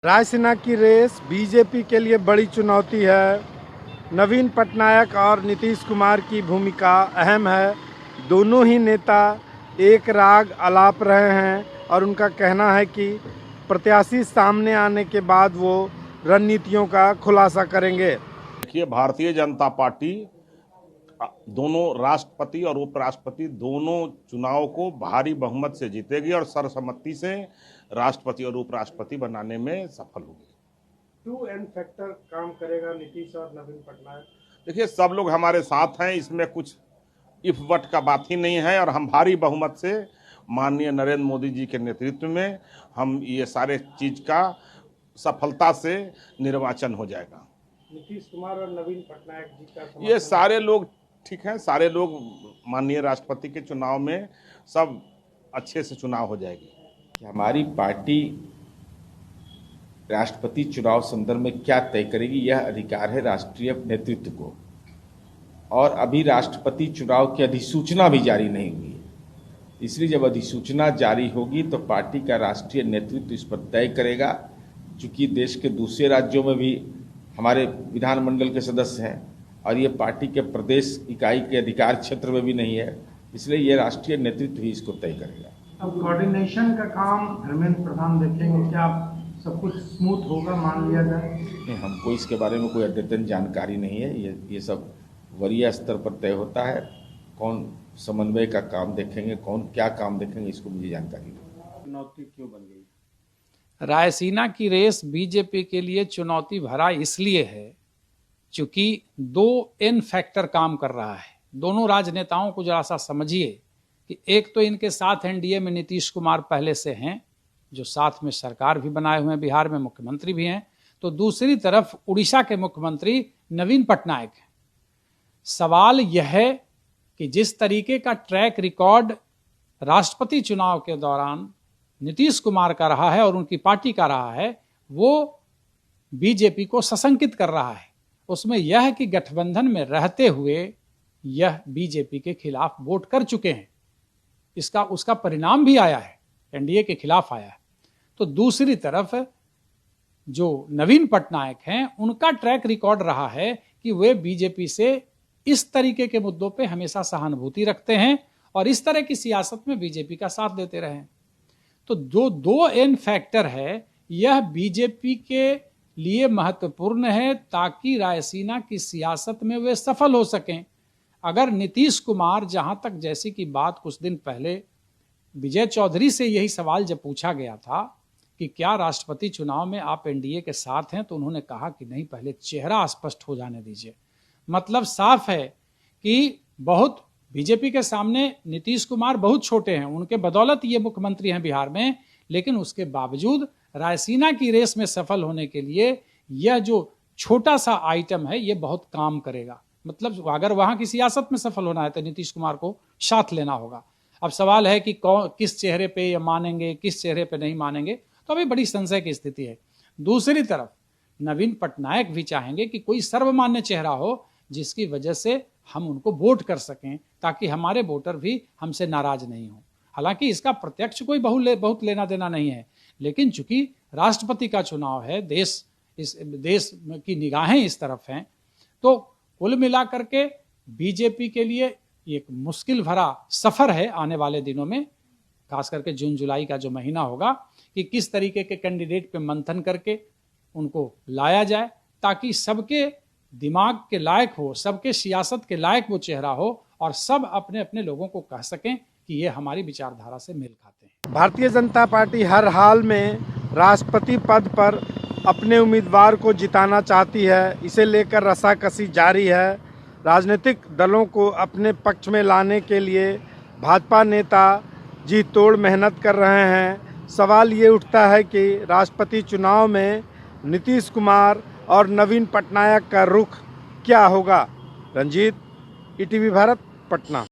रायसीना की race BJP के लिए बड़ी चुनौती है। नवीन पटनायक और नीतीश कुमार की भूमिका अहम है। दोनों ही नेता एक राग अलाप रहे हैं और उनका कहना है कि प्रत्याशी सामने आने के बाद वो रणनीतियों का खुलासा करेंगे। देखिए, भारतीय जनता पार्टी दोनों राष्ट्रपति और उपराष्ट्रपति दोनों चुनाव को भारी बहुमत से जीतेगी और सर्वसम्मति से राष्ट्रपति और उपराष्ट्रपति बनाने में सफल होगी। 2N फैक्टर काम करेगा नीतीश और नवीन पटनायक। देखिए, सब लोग हमारे साथ हैं, इसमें कुछ इफ वट का बात ही नहीं है और हम भारी बहुमत से माननीय नरेंद्र मोदी जी के नेतृत्व में हम ये सारे चीज का सफलता से निर्वाचन हो जाएगा। नीतीश कुमार और नवीन पटनायक जी का ये सारे लोग ठीक हैं, सारे लोग माननीय राष्ट्रपति के चुनाव में सब अच्छे से चुनाव हो जाएगी। हमारी पार्टी राष्ट्रपति चुनाव संदर्भ में क्या तय करेगी, यह अधिकार है राष्ट्रीय नेतृत्व को। और अभी राष्ट्रपति चुनाव की अधिसूचना भी जारी नहीं हुई है, इसलिए जब अधिसूचना जारी होगी तो पार्टी का राष्ट्रीय नेतृत्व इस पर तय करेगा। चूंकि देश के दूसरे राज्यों में भी हमारे विधानमंडल के सदस्य हैं और ये पार्टी के प्रदेश इकाई के अधिकार क्षेत्र में भी नहीं है, इसलिए ये राष्ट्रीय नेतृत्व ही इसको तय करेगा। अब कोऑर्डिनेशन का काम धर्मेंद्र प्रधान देखेंगे, क्या सब कुछ स्मूथ होगा मान लिया जाए? नहीं, हमको इसके बारे में कोई अद्यतन जानकारी नहीं है। ये सब वरीय स्तर पर तय होता है। कौन समन्वय का काम देखेंगे, कौन क्या काम देखेंगे, इसको मुझे जानकारी नहीं। चुनौती क्यों बन गई? रायसीना की रेस बीजेपी के लिए चुनौती भरा इसलिए है क्योंकि 2N फैक्टर काम कर रहा है। दोनों राजनेताओं को जरा सा समझिए कि एक तो इनके साथ एनडीए में नीतीश कुमार पहले से हैं, जो साथ में सरकार भी बनाए हुए हैं, बिहार में मुख्यमंत्री भी हैं, तो दूसरी तरफ उड़ीसा के मुख्यमंत्री नवीन पटनायक हैं। सवाल यह है कि जिस तरीके का ट्रैक रिकॉर्ड राष्ट्रपति चुनाव के दौरान नीतीश कुमार का रहा है और उनकी पार्टी का रहा है, वो बीजेपी को सशंकित कर रहा है। उसमें यह कि गठबंधन में रहते हुए यह बीजेपी के खिलाफ वोट कर चुके हैं, उसका परिणाम भी आया है, एनडीए के खिलाफ आया है। तो दूसरी तरफ जो नवीन पटनायक हैं, उनका ट्रैक रिकॉर्ड रहा है कि वे बीजेपी से इस तरीके के मुद्दों पे हमेशा सहानुभूति रखते हैं और इस तरह की सियासत में बीजेपी का साथ देते रहे। तो जो 2N फैक्टर है, यह बीजेपी के लिए महत्वपूर्ण है ताकि रायसीना की सियासत में वे सफल हो सकें। अगर नीतीश कुमार, जहां तक जैसी की बात कुछ दिन पहले विजय चौधरी से यही सवाल जब पूछा गया था कि क्या राष्ट्रपति चुनाव में आप एनडीए के साथ हैं, तो उन्होंने कहा कि नहीं, पहले चेहरा स्पष्ट हो जाने दीजिए। मतलब साफ है कि बहुत बीजेपी के सामने नीतीश कुमार बहुत छोटे हैं, उनके बदौलत ये मुख्यमंत्री हैं बिहार में, लेकिन उसके बावजूद रायसीना की रेस में सफल होने के लिए यह जो छोटा सा आइटम है, ये बहुत काम करेगा। मतलब अगर वहां की सियासत में सफल होना है तो नीतीश कुमार को साथ लेना होगा। अब सवाल है कि किस चेहरे पे ये मानेंगे, किस चेहरे पे नहीं मानेंगे, तो अभी बड़ी संशय की स्थिति है। दूसरी तरफ नवीन पटनायक भी चाहेंगे कि कोई सर्वमान्य चेहरा हो जिसकी वजह से हम उनको वोट कर सकें, ताकि हमारे वोटर भी हमसे नाराज नहीं हो। हालांकि इसका प्रत्यक्ष कोई बहुत लेना देना नहीं है, लेकिन चूंकि राष्ट्रपति का चुनाव है, इस देश की निगाहें इस तरफ हैं, तो कुल मिलाकर के बीजेपी के लिए एक मुश्किल भरा सफर है आने वाले दिनों में, खास करके जून जुलाई का जो महीना होगा, कि किस तरीके के कैंडिडेट पे मंथन करके उनको लाया जाए ताकि सबके दिमाग के लायक हो, सबके सियासत के लायक वो चेहरा हो और सब अपने अपने लोगों को कह सकें कि ये हमारी विचारधारा से मेल खाते हैं। भारतीय जनता पार्टी हर हाल में राष्ट्रपति पद पर अपने उम्मीदवार को जिताना चाहती है। इसे लेकर रसाकसी जारी है। राजनीतिक दलों को अपने पक्ष में लाने के लिए भाजपा नेता जी तोड़ मेहनत कर रहे हैं। सवाल ये उठता है कि राष्ट्रपति चुनाव में नीतीश कुमार और नवीन पटनायक का रुख क्या होगा। रंजीत, ईटीवी भारत, पटना।